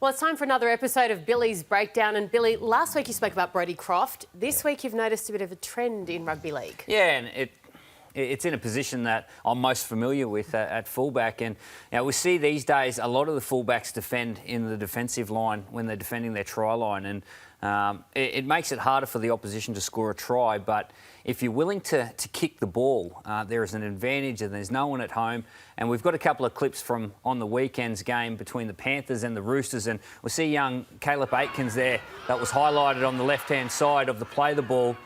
Well, it's time for another episode of Billy's Breakdown. And Billy, last week you spoke about Brodie Croft. This week you've noticed a bit of a trend in rugby league. Yeah, and it's in a position that I'm most familiar with at fullback. And we see these days a lot of the fullbacks defend in the defensive line when they're defending their try line. And it makes it harder for the opposition to score a try. But if you're willing to kick the ball, there is an advantage and there's no one at home. And we've got a couple of clips from on the weekend's game between the Panthers and the Roosters. And we see young Caleb Aitkins there that was highlighted on the left-hand side of the play the ball.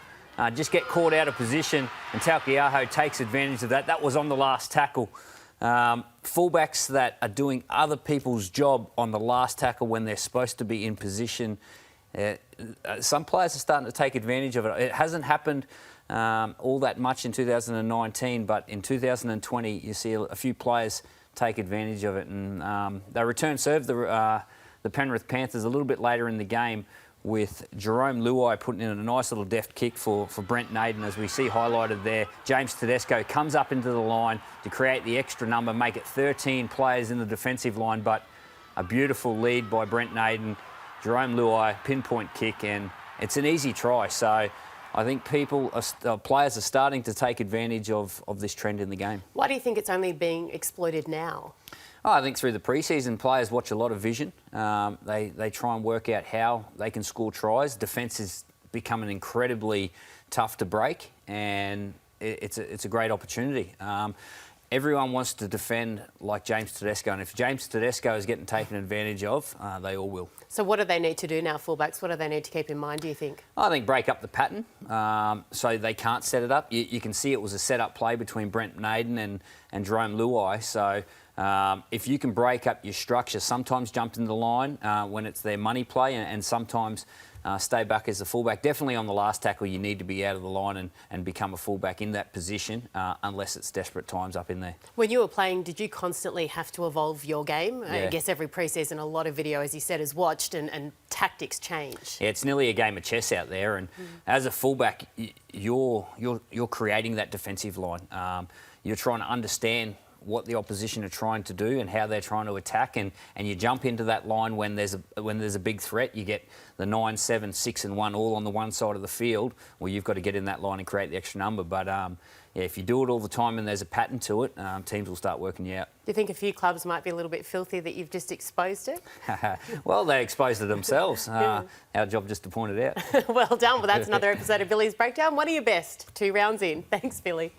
Just get caught out of position, and Taukiaho takes advantage of that. That was on the last tackle. Fullbacks that are doing other people's job on the last tackle when they're supposed to be in position, some players are starting to take advantage of it. It hasn't happened all that much in 2019, but in 2020 you see a few players take advantage of it. And they return serve the Penrith Panthers a little bit later in the game, with Jerome Luai putting in a nice little deft kick for Brent Naden, as we see highlighted there. James Tedesco comes up into the line to create the extra number, make it 13 players in the defensive line, but a beautiful lead by Brent Naden. Jerome Luai, pinpoint kick, and it's an easy try. So I think players are starting to take advantage of this trend in the game. Why do you think it's only being exploited now? Oh, I think through the pre-season, players watch a lot of vision. They try and work out how they can score tries. Defence is becoming incredibly tough to break, and it's a great opportunity. Everyone wants to defend like James Tedesco, and if James Tedesco is getting taken advantage of, they all will. So what do they need to do now, fullbacks? What do they need to keep in mind, do you think? I think break up the pattern so they can't set it up. You can see it was a set-up play between Brent Naden and Jerome Luai. So if you can break up your structure, sometimes jump in the line when it's their money play, and sometimes stay back as a fullback. Definitely on the last tackle, you need to be out of the line and become a fullback in that position, unless it's desperate times up in there. When you were playing, did you constantly have to evolve your game? Yeah. I guess every pre-season, a lot of video, as you said, is watched and tactics change. Yeah, it's nearly a game of chess out there, and as a fullback, you're creating that defensive line. You're trying to understand what the opposition are trying to do and how they're trying to attack, and you jump into that line when there's a big threat. You get the 9, 7, 6 and 1 all on the one side of the field. Well, you've got to get in that line and create the extra number. But yeah, if you do it all the time and there's a pattern to it, teams will start working you out. Do you think a few clubs might be a little bit filthy that you've just exposed it? Well, they exposed it themselves. Our job just to point it out. Well done. Well, that's another episode of Billy's Breakdown. One of your best 2 rounds in. Thanks, Billy.